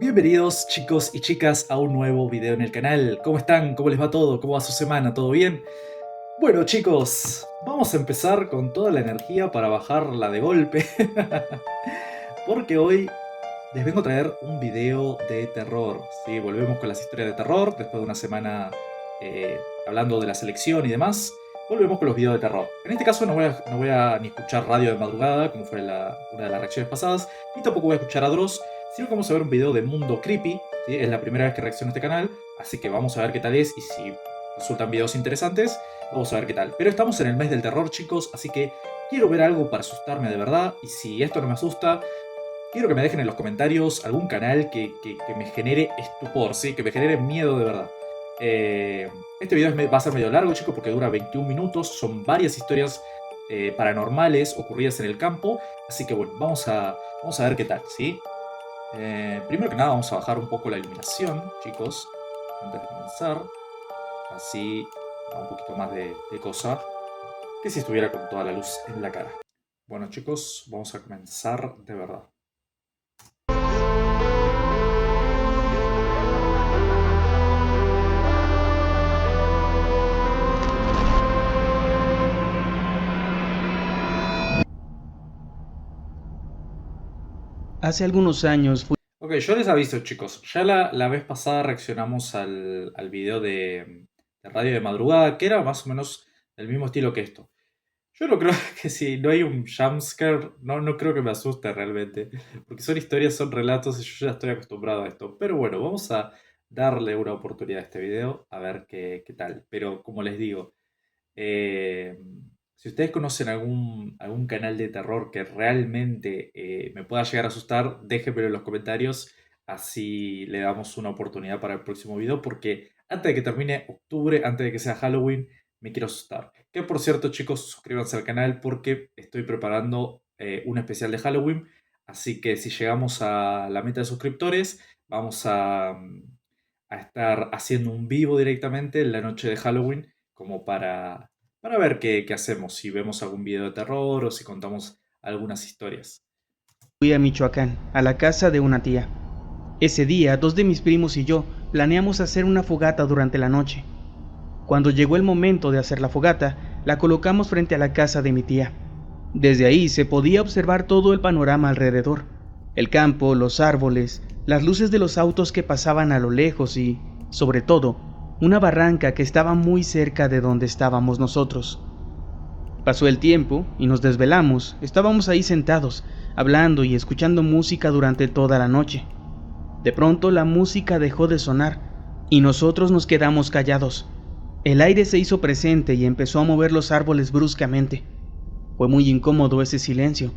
Bienvenidos chicos y chicas a un nuevo video en el canal. ¿Cómo están? ¿Cómo les va todo? ¿Cómo va su semana? ¿Todo bien? Bueno chicos, vamos a empezar con toda la energía para bajarla de golpe. Porque hoy les vengo a traer un video de terror. ¿Sí? Volvemos con las historias de terror después de una semana hablando de la selección y demás. Volvemos con los videos de terror. En este caso no voy a ni escuchar radio de madrugada, como fue una de las reacciones pasadas, ni tampoco voy a escuchar a Dross, sino que vamos a ver un video de Mundo Creepy. ¿Sí? Es la primera vez que reacciono a este canal, así que vamos a ver qué tal es y si resultan videos interesantes, vamos a ver qué tal. Pero estamos en el mes del terror, chicos, así que quiero ver algo para asustarme de verdad, y si esto no me asusta, quiero que me dejen en los comentarios algún canal que me genere estupor, ¿sí? Que me genere miedo de verdad. Este video va a ser medio largo, chicos, porque dura 21 minutos. Son varias historias paranormales ocurridas en el campo. Así que bueno, vamos a ver qué tal, ¿sí? Primero que nada vamos a bajar un poco la iluminación, chicos, antes de comenzar. Así da un poquito más de cosa que si estuviera con toda la luz en la cara. Bueno chicos, vamos a comenzar de verdad. Hace algunos años fui Ok, yo les aviso, chicos. Ya la vez pasada reaccionamos al video de Radio de Madrugada, que era más o menos del mismo estilo que esto. Yo no creo que si no hay un jumpscare, no creo que me asuste realmente. Porque son historias, son relatos y yo ya estoy acostumbrado a esto. Pero bueno, vamos a darle una oportunidad a este video, a ver qué tal. Pero como les digo, eh, si ustedes conocen algún canal de terror que realmente me pueda llegar a asustar, déjenmelo en los comentarios. Así le damos una oportunidad para el próximo video. Porque antes de que termine octubre, antes de que sea Halloween, me quiero asustar. Que por cierto, chicos, suscríbanse al canal porque estoy preparando un especial de Halloween. Así que si llegamos a la meta de suscriptores, vamos a estar haciendo un vivo directamente en la noche de Halloween, como para ver qué hacemos, si vemos algún video de terror o si contamos algunas historias. a Michoacán, a la casa de una tía. Ese día, dos de mis primos y yo planeamos hacer una fogata durante la noche. Cuando llegó el momento de hacer la fogata, la colocamos frente a la casa de mi tía. Desde ahí se podía observar todo el panorama alrededor: el campo, los árboles, las luces de los autos que pasaban a lo lejos y, sobre todo, una barranca que estaba muy cerca de donde estábamos nosotros. Pasó el tiempo y nos desvelamos. Estábamos ahí sentados, hablando y escuchando música durante toda la noche. De pronto la música dejó de sonar y nosotros nos quedamos callados. El aire se hizo presente y empezó a mover los árboles bruscamente. Fue muy incómodo ese silencio,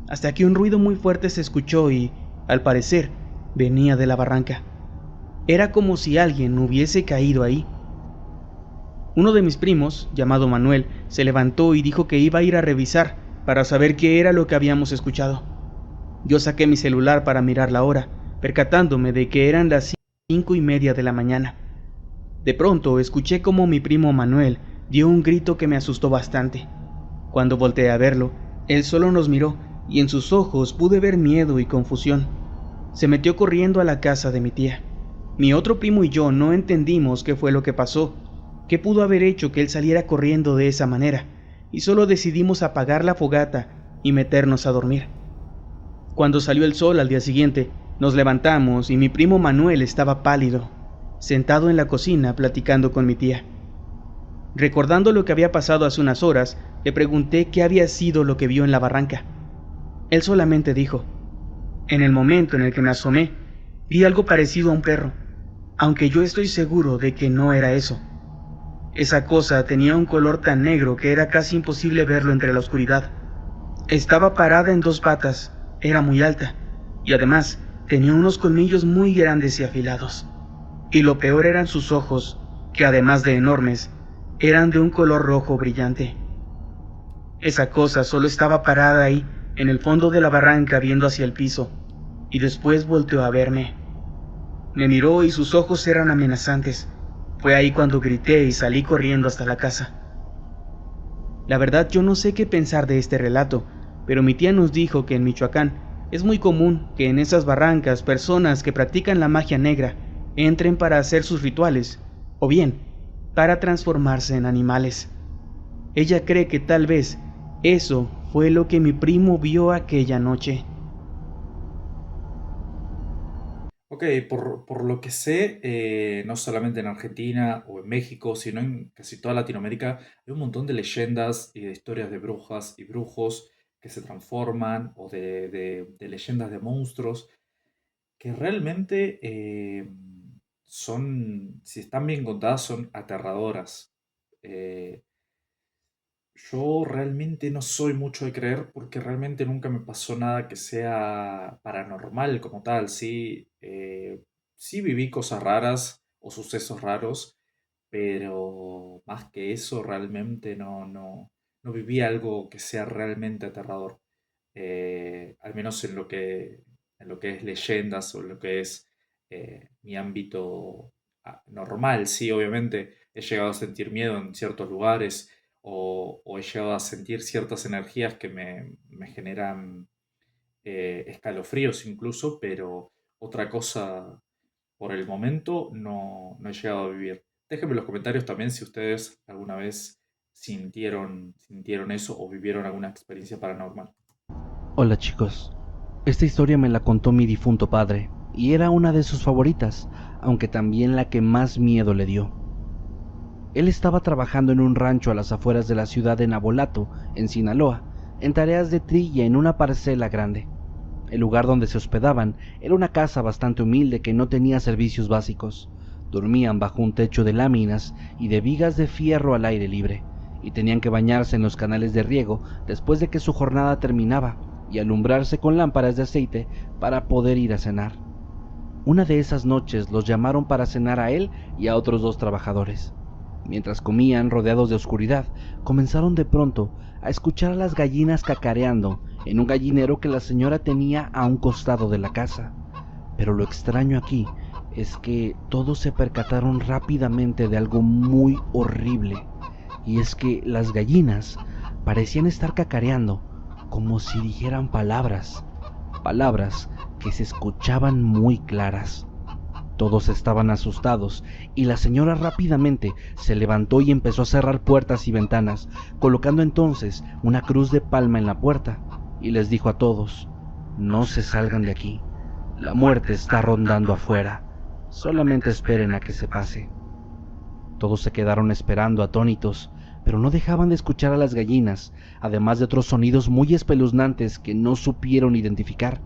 hasta que un ruido muy fuerte se escuchó y, al parecer, venía de la barranca. Era como si alguien hubiese caído ahí. Uno de mis primos, llamado Manuel, se levantó y dijo que iba a ir a revisar para saber qué era lo que habíamos escuchado. Yo saqué mi celular para mirar la hora, percatándome de que eran las 5:30 de la mañana. De pronto escuché como mi primo Manuel dio un grito que me asustó bastante. Cuando volteé a verlo, él solo nos miró y en sus ojos pude ver miedo y confusión. Se metió corriendo a la casa de mi tía. Mi otro primo y yo no entendimos qué fue lo que pasó, qué pudo haber hecho que él saliera corriendo de esa manera, y solo decidimos apagar la fogata y meternos a dormir. Cuando salió el sol al día siguiente, nos levantamos y mi primo Manuel estaba pálido, sentado en la cocina platicando con mi tía. Recordando lo que había pasado hace unas horas, le pregunté qué había sido lo que vio en la barranca. Él solamente dijo: en el momento en el que me asomé, vi algo parecido a un perro, aunque yo estoy seguro de que no era eso. Esa cosa tenía un color tan negro que era casi imposible verlo entre la oscuridad. Estaba parada en dos patas, era muy alta, y además tenía unos colmillos muy grandes y afilados. Y lo peor eran sus ojos, que además de enormes, eran de un color rojo brillante. Esa cosa solo estaba parada ahí, en el fondo de la barranca viendo hacia el piso, y después volteó a verme. Me miró y sus ojos eran amenazantes. Fue ahí cuando grité y salí corriendo hasta la casa. La verdad yo no sé qué pensar de este relato, pero mi tía nos dijo que en Michoacán Es muy común que en esas barrancas personas que practican la magia negra entren para hacer sus rituales, o bien, para transformarse en animales. Ella cree que tal vez eso fue lo que mi primo vio aquella noche. Ok, por lo que sé, no solamente en Argentina o en México, sino en casi toda Latinoamérica, hay un montón de leyendas y de historias de brujas y brujos que se transforman o de leyendas de monstruos que realmente son, si están bien contadas, son aterradoras. Eh, yo realmente no soy mucho de creer porque realmente nunca me pasó nada que sea paranormal como tal, ¿sí? Sí viví cosas raras o sucesos raros, pero más que eso realmente no viví algo que sea realmente aterrador. Al menos en lo que es leyendas o en lo que es mi ámbito normal, sí, obviamente he llegado a sentir miedo en ciertos lugares o he llegado a sentir ciertas energías que me generan escalofríos incluso, pero otra cosa por el momento no he llegado a vivir. Déjenme en los comentarios también si ustedes alguna vez sintieron eso o vivieron alguna experiencia paranormal. Hola chicos, esta historia me la contó mi difunto padre y era una de sus favoritas, aunque también la que más miedo le dio. Él estaba trabajando en un rancho a las afueras de la ciudad de Nabolato, en Sinaloa, en tareas de trilla en una parcela grande. El lugar donde se hospedaban era una casa bastante humilde que no tenía servicios básicos. Dormían bajo un techo de láminas y de vigas de fierro al aire libre, y tenían que bañarse en los canales de riego después de que su jornada terminaba y alumbrarse con lámparas de aceite para poder ir a cenar. Una de esas noches los llamaron para cenar a él y a otros dos trabajadores. Mientras comían rodeados de oscuridad, comenzaron de pronto a escuchar a las gallinas cacareando en un gallinero que la señora tenía a un costado de la casa. Pero lo extraño aquí es que todos se percataron rápidamente de algo muy horrible, y es que las gallinas parecían estar cacareando como si dijeran palabras, palabras que se escuchaban muy claras. Todos estaban asustados y la señora rápidamente se levantó y empezó a cerrar puertas y ventanas, colocando entonces una cruz de palma en la puerta, y les dijo a todos: no se salgan de aquí, la muerte está rondando afuera, solamente esperen a que se pase. Todos se quedaron esperando atónitos, pero no dejaban de escuchar a las gallinas, además de otros sonidos muy espeluznantes que no supieron identificar.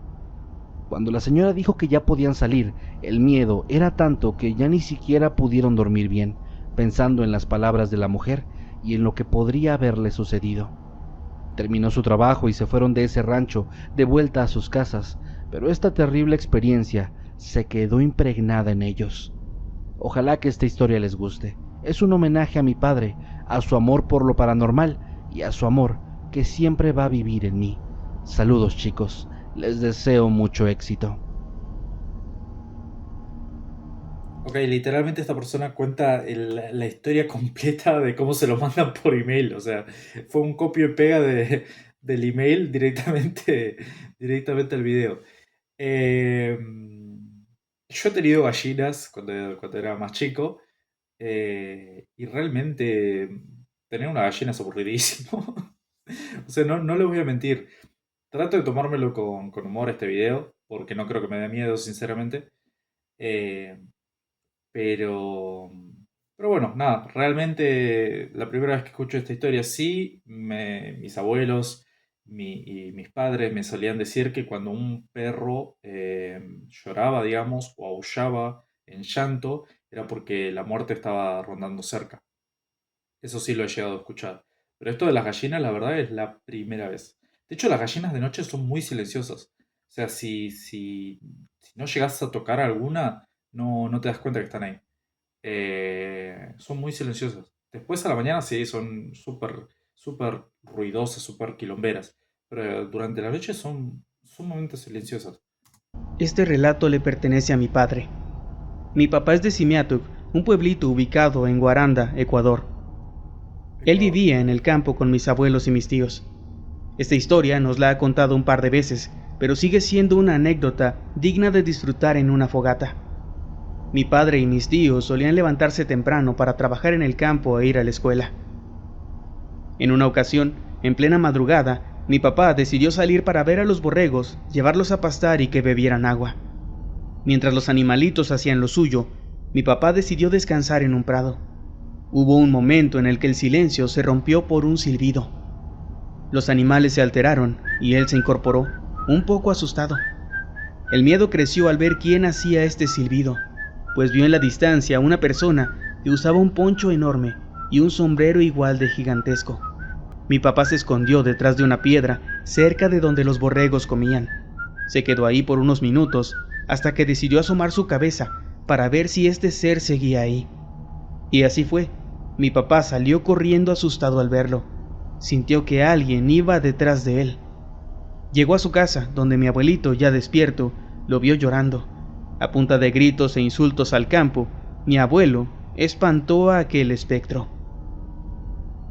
Cuando la señora dijo que ya podían salir, el miedo era tanto que ya ni siquiera pudieron dormir bien, pensando en las palabras de la mujer y en lo que podría haberle sucedido. Terminó su trabajo y se fueron de ese rancho de vuelta a sus casas, pero esta terrible experiencia se quedó impregnada en ellos. Ojalá que esta historia les guste. Es un homenaje a mi padre, a su amor por lo paranormal y a su amor que siempre va a vivir en mí. Saludos chicos, les deseo mucho éxito. Ok, literalmente esta persona cuenta la historia completa de cómo se lo mandan por email. O sea, fue un copio y pega del email directamente al video. Eh, yo he tenido gallinas cuando era más chico y realmente tener una gallina es aburridísimo. O sea, no les voy a mentir. Trato de tomármelo con humor este video porque no creo que me dé miedo, sinceramente. Eh, pero, pero bueno, nada, realmente la primera vez que escucho esta historia, sí, mis abuelos y mis padres me solían decir que cuando un perro lloraba, digamos, o aullaba en llanto, era porque la muerte estaba rondando cerca. Eso sí lo he llegado a escuchar. Pero esto de las gallinas, la verdad, es la primera vez. De hecho, las gallinas de noche son muy silenciosas. O sea, si no llegas a tocar alguna, no te das cuenta que están ahí. Son muy silenciosas. Después a la mañana sí, son súper ruidosas, súper quilomberas. Pero durante la noche son sumamente silenciosas. Este relato le pertenece a mi padre. Mi papá es de Simiatuk, un pueblito ubicado en Guaranda, Ecuador. Él Ecuador. vivía en el campo con mis abuelos y mis tíos. Esta historia nos la ha contado un par de veces, pero sigue siendo una anécdota digna de disfrutar en una fogata. Mi padre y mis tíos solían levantarse temprano para trabajar en el campo e ir a la escuela. En una ocasión, en plena madrugada, mi papá decidió salir para ver a los borregos, llevarlos a pastar y que bebieran agua. Mientras los animalitos hacían lo suyo, mi papá decidió descansar en un prado. Hubo un momento en el que el silencio se rompió por un silbido. Los animales se alteraron y él se incorporó, un poco asustado. El miedo creció al ver quién hacía este silbido, pues vio en la distancia a una persona que usaba un poncho enorme y un sombrero igual de gigantesco. Mi papá se escondió detrás de una piedra cerca de donde los borregos comían. Se quedó ahí por unos minutos hasta que decidió asomar su cabeza para ver si este ser seguía ahí. Y así fue. Mi papá salió corriendo asustado al verlo. Sintió que alguien iba detrás de él. Llegó a su casa, donde mi abuelito, ya despierto, lo vio llorando. A punta de gritos e insultos al campo, mi abuelo espantó a aquel espectro.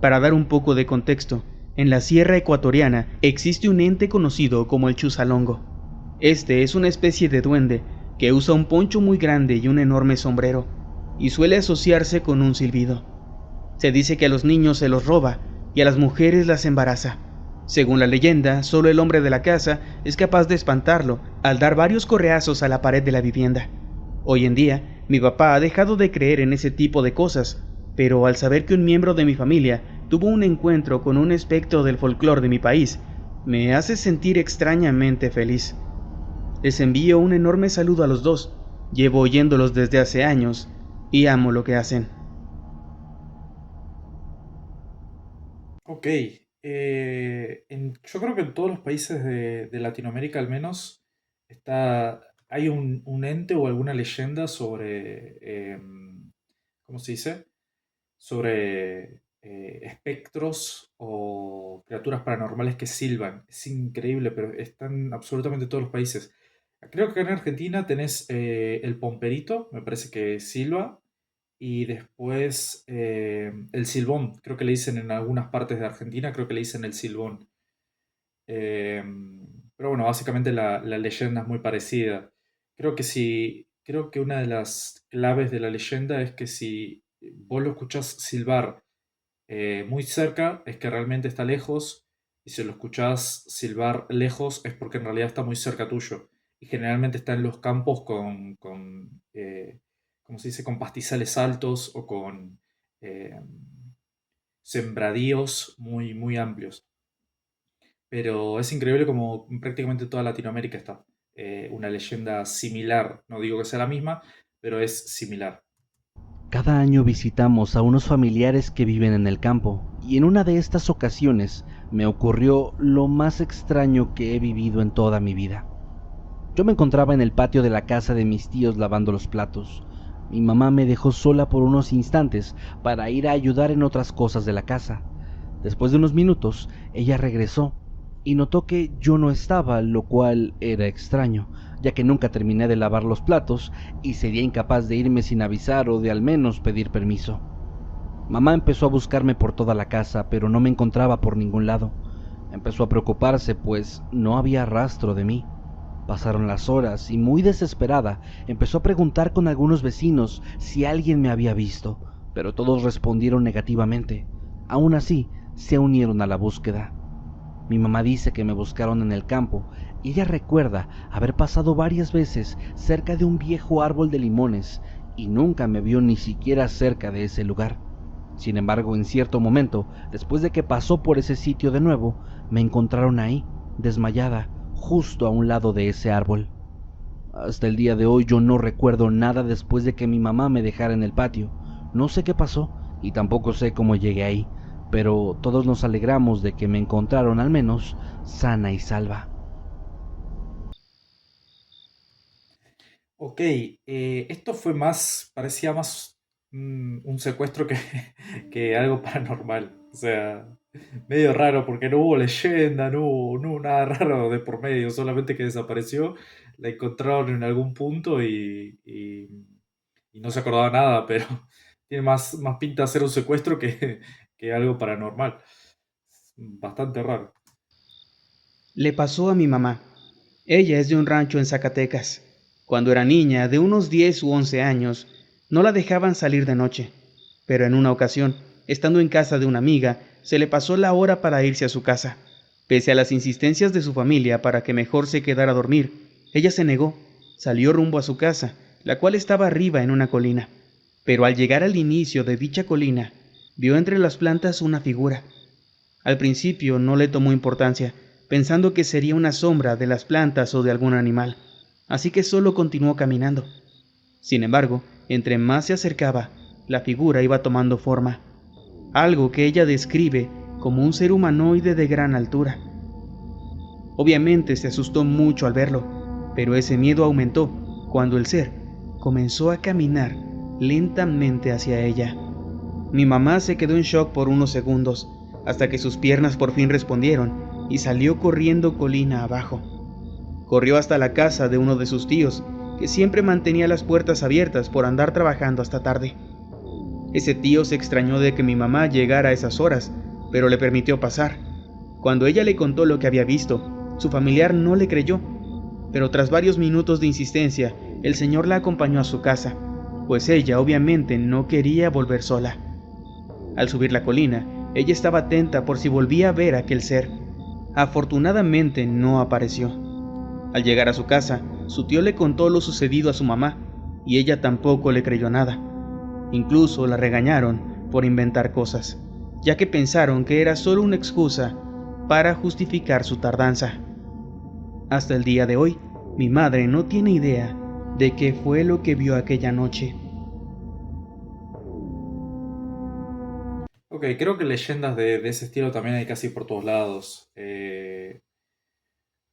Para dar un poco de contexto, en la sierra ecuatoriana existe un ente conocido como el chusalongo. Este es una especie de duende que usa un poncho muy grande y un enorme sombrero, y suele asociarse con un silbido. Se dice que a los niños se los roba y a las mujeres las embaraza. Según la leyenda, solo el hombre de la casa es capaz de espantarlo al dar varios correazos a la pared de la vivienda. Hoy en día, mi papá ha dejado de creer en ese tipo de cosas, pero al saber que un miembro de mi familia tuvo un encuentro con un espectro del folclore de mi país, me hace sentir extrañamente feliz. Les envío un enorme saludo a los dos. Llevo oyéndolos desde hace años y amo lo que hacen. Ok, yo creo que en todos los países de Latinoamérica al menos hay un ente o alguna leyenda sobre, ¿cómo se dice? Sobre espectros o criaturas paranormales que silban. Es increíble, pero están absolutamente en todos los países. Creo que en Argentina tenés el pomperito, me parece que silba, y después el silbón, creo que le dicen en algunas partes de Argentina, creo que le dicen el silbón. Eh, pero bueno, básicamente la leyenda es muy parecida. Creo que una de las claves de la leyenda es que si vos lo escuchás silbar muy cerca, es que realmente está lejos, y si lo escuchás silbar lejos, es porque en realidad está muy cerca tuyo. Y generalmente está en los campos con ¿cómo se dice? Con pastizales altos o con eh, sembradíos muy amplios. Pero es increíble como prácticamente toda Latinoamérica está. Una leyenda similar, no digo que sea la misma, pero es similar. Cada año visitamos a unos familiares que viven en el campo, y en una de estas ocasiones me ocurrió lo más extraño que he vivido en toda mi vida. Yo me encontraba en el patio de la casa de mis tíos lavando los platos. Mi mamá me dejó sola por unos instantes para ir a ayudar en otras cosas de la casa. Después de unos minutos, ella regresó y notó que yo no estaba, lo cual era extraño, ya que nunca terminé de lavar los platos y sería incapaz de irme sin avisar o de al menos pedir permiso. Mamá empezó a buscarme por toda la casa, pero no me encontraba por ningún lado. Empezó a preocuparse, pues no había rastro de mí. Pasaron las horas y muy desesperada empezó a preguntar con algunos vecinos si alguien me había visto, pero todos respondieron negativamente. Aún así, se unieron a la búsqueda. Mi mamá dice que me buscaron en el campo y ella recuerda haber pasado varias veces cerca de un viejo árbol de limones y nunca me vio ni siquiera cerca de ese lugar. Sin embargo, en cierto momento, después de que pasó por ese sitio de nuevo, me encontraron ahí, desmayada, justo a un lado de ese árbol. Hasta el día de hoy yo no recuerdo nada después de que mi mamá me dejara en el patio. No sé qué pasó y tampoco sé cómo llegué ahí, pero todos nos alegramos de que me encontraron al menos sana y salva. Ok, esto fue más, parecía más un secuestro que, que algo paranormal. O sea, medio raro porque no hubo leyenda, no hubo nada raro de por medio, solamente que desapareció, la encontraron en algún punto y no se acordaba nada, pero tiene más pinta de ser un secuestro que algo paranormal. Bastante raro. Le pasó a mi mamá. Ella es de un rancho en Zacatecas. Cuando era niña, de unos 10 u 11 años, no la dejaban salir de noche, pero en una ocasión, estando en casa de una amiga, se le pasó la hora para irse a su casa. Pese a las insistencias de su familia para que mejor se quedara a dormir, ella se negó, salió rumbo a su casa, la cual estaba arriba en una colina. Pero al llegar al inicio de dicha colina, vio entre las plantas una figura. Al principio no le tomó importancia, pensando que sería una sombra de las plantas o de algún animal, así que solo continuó caminando. Sin embargo, entre más se acercaba, la figura iba tomando forma, algo que ella describe como un ser humanoide de gran altura. Obviamente se asustó mucho al verlo, pero ese miedo aumentó cuando el ser comenzó a caminar lentamente hacia ella. Mi mamá se quedó en shock por unos segundos, hasta que sus piernas por fin respondieron y salió corriendo colina abajo. Corrió hasta la casa de uno de sus tíos, que siempre mantenía las puertas abiertas por andar trabajando hasta tarde. Ese tío se extrañó de que mi mamá llegara a esas horas, pero le permitió pasar. Cuando ella le contó lo que había visto, su familiar no le creyó, pero tras varios minutos de insistencia, el señor la acompañó a su casa, pues ella obviamente no quería volver sola. Al subir la colina, ella estaba atenta por si volvía a ver a aquel ser. Afortunadamente no apareció. Al llegar a su casa, su tío le contó lo sucedido a su mamá, y ella tampoco le creyó nada. Incluso la regañaron por inventar cosas, ya que pensaron que era solo una excusa para justificar su tardanza. Hasta el día de hoy, mi madre no tiene idea de qué fue lo que vio aquella noche. Ok, creo que leyendas de ese estilo también hay casi por todos lados.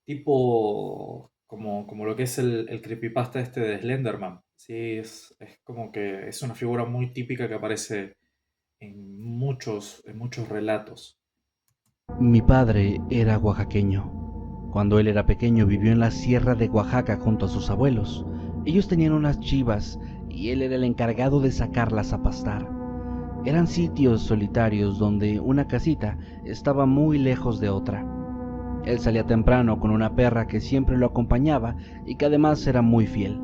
Tipo como lo que es el creepypasta este de Slenderman. Sí, es como que es una figura muy típica que aparece en muchos relatos. Mi padre era oaxaqueño. Cuando él era pequeño vivió en la sierra de Oaxaca junto a sus abuelos. Ellos tenían unas chivas y él era el encargado de sacarlas a pastar. Eran sitios solitarios donde una casita estaba muy lejos de otra. Él salía temprano con una perra que siempre lo acompañaba y que además era muy fiel.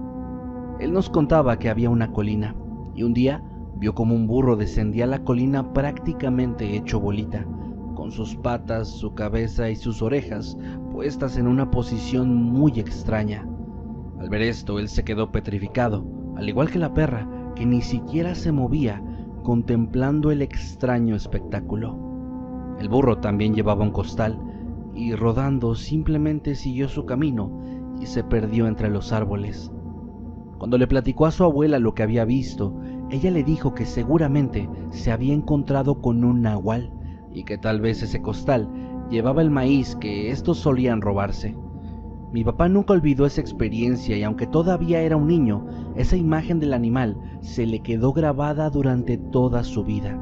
Él nos contaba que había una colina y un día vio como un burro descendía la colina prácticamente hecho bolita, con sus patas, su cabeza y sus orejas puestas en una posición muy extraña. Al ver esto, él se quedó petrificado, al igual que la perra, que ni siquiera se movía, contemplando el extraño espectáculo. El burro también llevaba un costal, y rodando simplemente siguió su camino y se perdió entre los árboles. Cuando le platicó a su abuela lo que había visto, ella le dijo que seguramente se había encontrado con un nahual y que tal vez ese costal llevaba el maíz que estos solían robarse. Mi papá nunca olvidó esa experiencia y aunque todavía era un niño, esa imagen del animal se le quedó grabada durante toda su vida.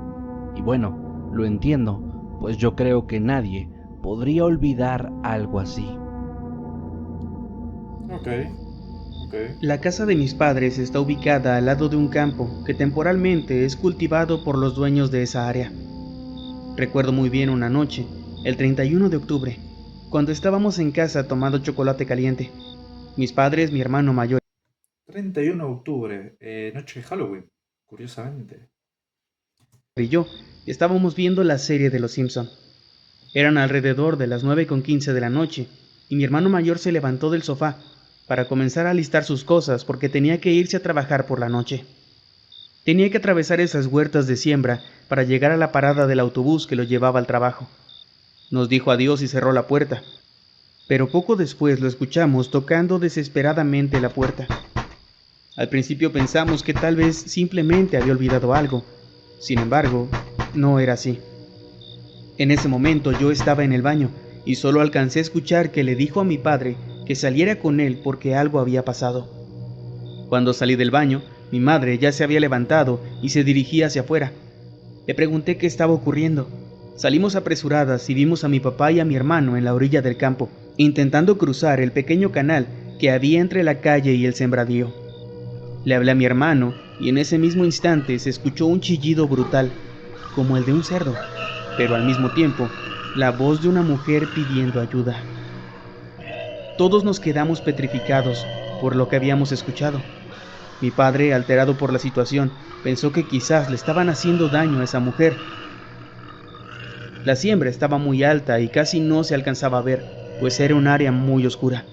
Y bueno, lo entiendo, pues yo creo que nadie podría olvidar algo así. Ok, ok. La casa de mis padres está ubicada al lado de un campo que temporalmente es cultivado por los dueños de esa área. Recuerdo muy bien una noche, el 31 de octubre, cuando estábamos en casa tomando chocolate caliente. Mis padres, mi hermano mayor 31 de octubre, noche de Halloween, curiosamente. y yo estábamos viendo la serie de Los Simpson. Eran alrededor de las 9:15 de la noche y mi hermano mayor se levantó del sofá para comenzar a alistar sus cosas porque tenía que irse a trabajar por la noche. Tenía que atravesar esas huertas de siembra para llegar a la parada del autobús que lo llevaba al trabajo. Nos dijo adiós y cerró la puerta, pero poco después lo escuchamos tocando desesperadamente la puerta. Al principio pensamos que tal vez simplemente había olvidado algo. Sin embargo, no era así. En ese momento yo estaba en el baño y solo alcancé a escuchar que le dijo a mi padre que saliera con él porque algo había pasado. Cuando salí del baño, mi madre ya se había levantado y se dirigía hacia afuera. Le pregunté qué estaba ocurriendo. Salimos apresuradas y vimos a mi papá y a mi hermano en la orilla del campo, intentando cruzar el pequeño canal que había entre la calle y el sembradío. Le hablé a mi hermano y en ese mismo instante se escuchó un chillido brutal, como el de un cerdo, pero al mismo tiempo, la voz de una mujer pidiendo ayuda. Todos nos quedamos petrificados por lo que habíamos escuchado. Mi padre, alterado por la situación, pensó que quizás le estaban haciendo daño a esa mujer. La siembra estaba muy alta y casi no se alcanzaba a ver, pues era un área muy oscura.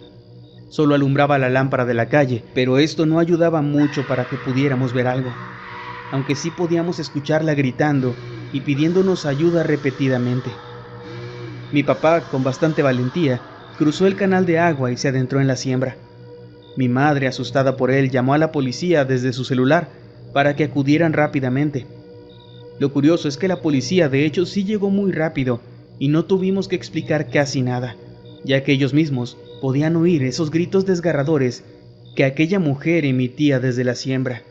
Solo alumbraba la lámpara de la calle, pero esto no ayudaba mucho para que pudiéramos ver algo, aunque sí podíamos escucharla gritando y pidiéndonos ayuda repetidamente. Mi papá, con bastante valentía, cruzó el canal de agua y se adentró en la siembra. Mi madre, asustada por él, llamó a la policía desde su celular para que acudieran rápidamente. Lo curioso es que la policía de hecho sí llegó muy rápido y no tuvimos que explicar casi nada, ya que ellos mismos podían oír esos gritos desgarradores que aquella mujer emitía desde la siembra.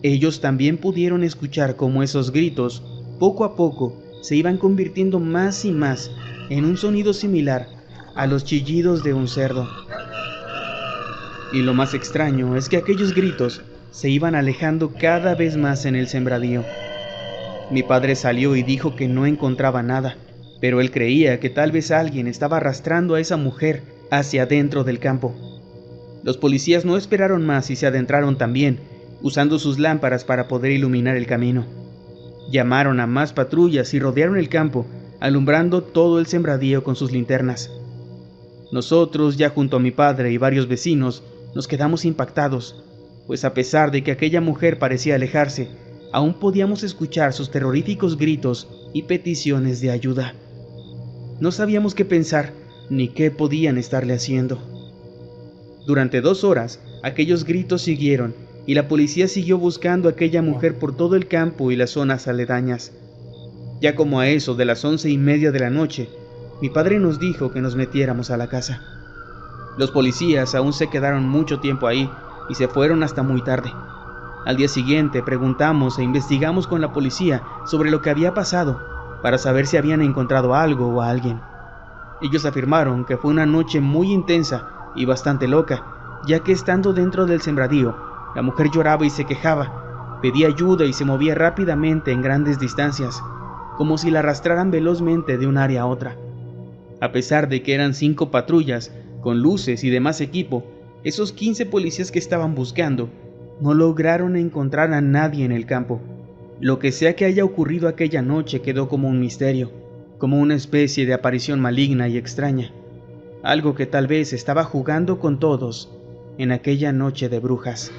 Ellos también pudieron escuchar cómo esos gritos, poco a poco, se iban convirtiendo más y más en un sonido similar a los chillidos de un cerdo. Y lo más extraño es que aquellos gritos se iban alejando cada vez más en el sembradío. Mi padre salió y dijo que no encontraba nada, pero él creía que tal vez alguien estaba arrastrando a esa mujer hacia adentro del campo. Los policías no esperaron más y se adentraron también, usando sus lámparas para poder iluminar el camino. Llamaron a más patrullas y rodearon el campo, alumbrando todo el sembradío con sus linternas. Nosotros, ya junto a mi padre y varios vecinos, nos quedamos impactados, pues a pesar de que aquella mujer parecía alejarse, aún podíamos escuchar sus terroríficos gritos y peticiones de ayuda. No sabíamos qué pensar ni qué podían estarle haciendo. Durante 2 horas, aquellos gritos siguieron y la policía siguió buscando a aquella mujer por todo el campo y las zonas aledañas. Ya como a eso de las 11:30 de la noche, mi padre nos dijo que nos metiéramos a la casa. Los policías aún se quedaron mucho tiempo ahí y se fueron hasta muy tarde. Al día siguiente preguntamos e investigamos con la policía sobre lo que había pasado para saber si habían encontrado algo o a alguien. Ellos afirmaron que fue una noche muy intensa y bastante loca, ya que estando dentro del sembradío, la mujer lloraba y se quejaba, pedía ayuda y se movía rápidamente en grandes distancias, como si la arrastraran velozmente de un área a otra. A pesar de que eran 5 patrullas, con luces y demás equipo, esos 15 policías que estaban buscando no lograron encontrar a nadie en el campo. Lo que sea que haya ocurrido aquella noche quedó como un misterio, como una especie de aparición maligna y extraña, algo que tal vez estaba jugando con todos en aquella noche de brujas.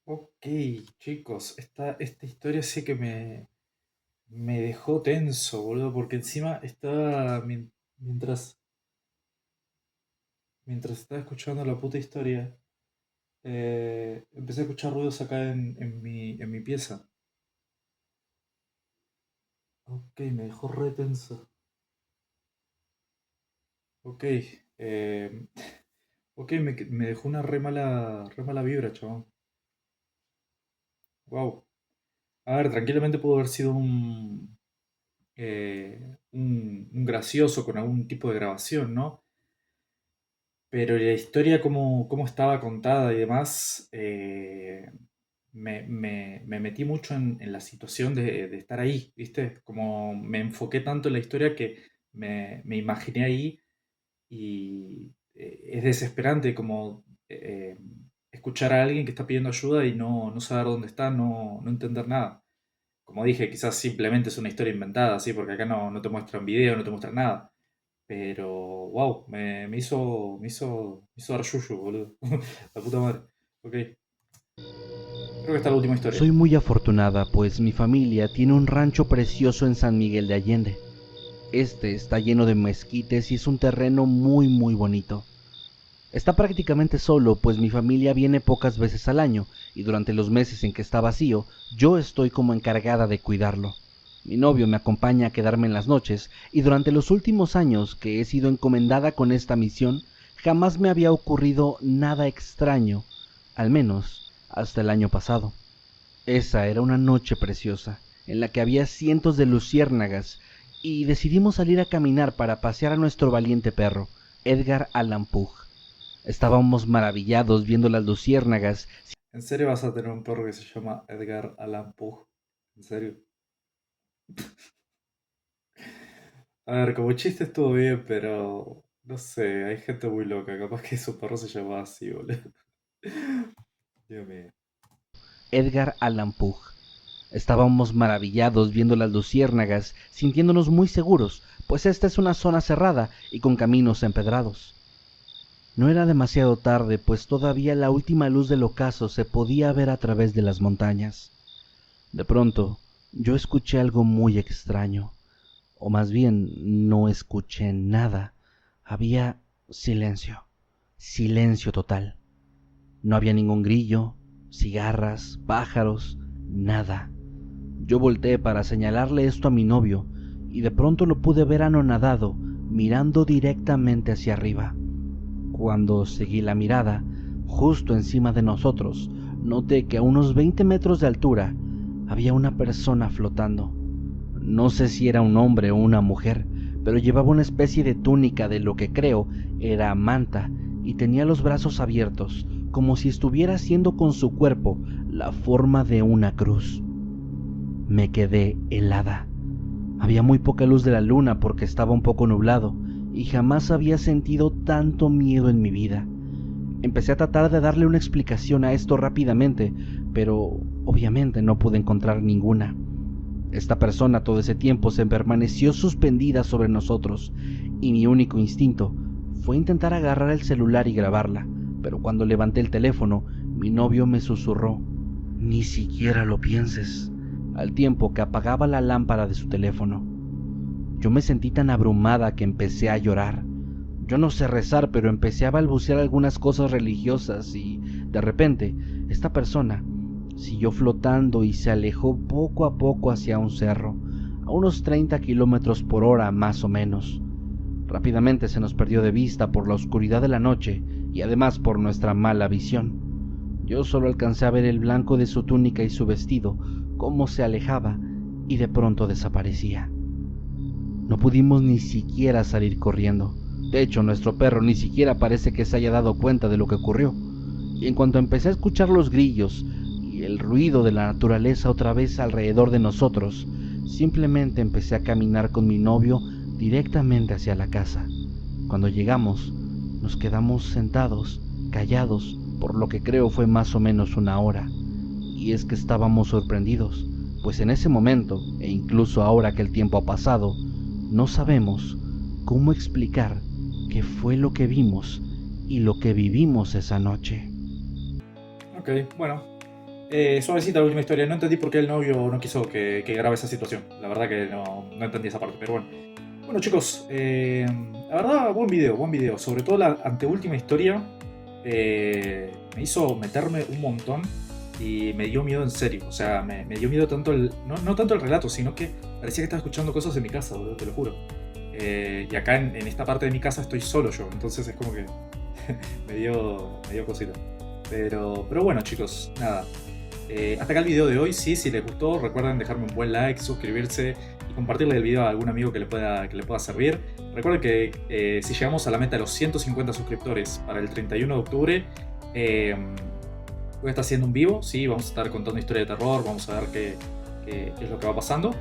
Ok, chicos, esta historia sí que me dejó tenso, boludo, porque encima estaba, mientras estaba escuchando la puta historia, empecé a escuchar ruidos acá en mi pieza. Ok, me dejó re tenso. Ok, eh, ok, me dejó una re mala vibra, chabón. Wow. A ver, tranquilamente pudo haber sido un gracioso con algún tipo de grabación, ¿no? Pero la historia, como estaba contada y demás, me metí mucho en la situación de estar ahí, ¿viste? Como me enfoqué tanto en la historia que me imaginé ahí y es desesperante como escuchar a alguien que está pidiendo ayuda y no saber dónde está, no entender nada. Como dije, quizás simplemente es una historia inventada, ¿sí? Porque acá no te muestran video, no te muestran nada. Pero, wow, me hizo dar yuyu, boludo. La puta madre. Ok, creo que está la última historia. Soy muy afortunada, pues mi familia tiene un rancho precioso en San Miguel de Allende. Este está lleno de mezquites y es un terreno muy bonito. Está prácticamente solo, pues mi familia viene pocas veces al año, y durante los meses en que está vacío, yo estoy como encargada de cuidarlo. Mi novio me acompaña a quedarme en las noches, y durante los últimos años que he sido encomendada con esta misión, jamás me había ocurrido nada extraño, al menos hasta el año pasado. Esa era una noche preciosa, en la que había cientos de luciérnagas, y decidimos salir a caminar para pasear a nuestro valiente perro, Edgar Allan Poe. Estábamos maravillados viendo las luciérnagas ¿En serio vas a tener un perro que se llama Edgar Allan Poe? ¿En serio? A ver, como chiste estuvo bien, pero no sé, hay gente muy loca. Capaz que su perro se llama así, boludo. Dios mío. Edgar Allan Poe. Estábamos maravillados viendo las luciérnagas, sintiéndonos muy seguros, pues esta es una zona cerrada y con caminos empedrados. No era demasiado tarde, pues todavía la última luz del ocaso se podía ver a través de las montañas. De pronto, yo escuché algo muy extraño, o más bien no escuché nada. Había silencio, silencio total. No había ningún grillo, cigarras, pájaros, nada. Yo volteé para señalarle esto a mi novio y de pronto lo pude ver anonadado, mirando directamente hacia arriba. Cuando seguí la mirada, justo encima de nosotros, noté que a unos 20 metros de altura había una persona flotando. No sé si era un hombre o una mujer, pero llevaba una especie de túnica de lo que creo era manta y tenía los brazos abiertos, como si estuviera haciendo con su cuerpo la forma de una cruz. Me quedé helada. Había muy poca luz de la luna porque estaba un poco nublado y jamás había sentido tanto miedo en mi vida. Empecé a tratar de darle una explicación a esto rápidamente, pero obviamente no pude encontrar ninguna. Esta persona todo ese tiempo se permaneció suspendida sobre nosotros y mi único instinto fue intentar agarrar el celular y grabarla, pero cuando levanté el teléfono, mi novio me susurró: "Ni siquiera lo pienses", al tiempo que apagaba la lámpara de su teléfono. Yo me sentí tan abrumada que empecé a llorar. Yo no sé rezar, pero empecé a balbucear algunas cosas religiosas y, de repente, esta persona siguió flotando y se alejó poco a poco hacia un cerro, a unos 30 kilómetros por hora más o menos. Rápidamente se nos perdió de vista por la oscuridad de la noche y además por nuestra mala visión. Yo solo alcancé a ver el blanco de su túnica y su vestido, cómo se alejaba y de pronto desaparecía. No pudimos ni siquiera salir corriendo. De hecho, nuestro perro ni siquiera parece que se haya dado cuenta de lo que ocurrió. Y en cuanto empecé a escuchar los grillos y el ruido de la naturaleza otra vez alrededor de nosotros, simplemente empecé a caminar con mi novio directamente hacia la casa. Cuando llegamos, nos quedamos sentados, callados, por lo que creo fue más o menos una hora. Y es que estábamos sorprendidos, pues en ese momento, e incluso ahora que el tiempo ha pasado, no sabemos cómo explicar qué fue lo que vimos y lo que vivimos esa noche. Ok, bueno. Suavecita la última historia. No entendí por qué el novio no quiso que grabe esa situación. La verdad que no entendí esa parte, pero bueno. Bueno, chicos, la verdad, buen video, buen video. Sobre todo la anteúltima historia me hizo meterme un montón y me dio miedo en serio. O sea, me dio miedo tanto no tanto el relato, sino que parecía que estaba escuchando cosas en mi casa, boludo, te lo juro. Y acá en esta parte de mi casa estoy solo yo, entonces es como que me dio cosita. Pero bueno, chicos, nada. Hasta acá el video de hoy. Sí, si les gustó, recuerden dejarme un buen like, suscribirse y compartirle el video a algún amigo que le pueda servir. Recuerden que si llegamos a la meta de los 150 suscriptores para el 31 de octubre, voy a estar haciendo un vivo. Sí, vamos a estar contando historia de terror, vamos a ver qué es lo que va pasando.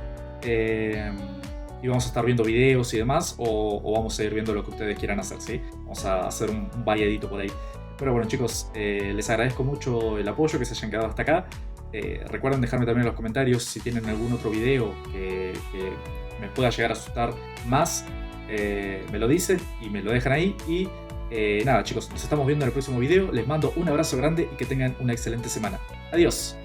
Y vamos a estar viendo videos y demás, o vamos a ir viendo lo que ustedes quieran hacer, ¿sí? Vamos a hacer un variadito por ahí. Pero bueno, chicos, les agradezco mucho el apoyo, que se hayan quedado hasta acá. Recuerden dejarme también en los comentarios si tienen algún otro video que me pueda llegar a asustar más. Me lo dicen y me lo dejan ahí. Y nada, chicos, nos estamos viendo en el próximo video. Les mando un abrazo grande y que tengan una excelente semana. Adiós.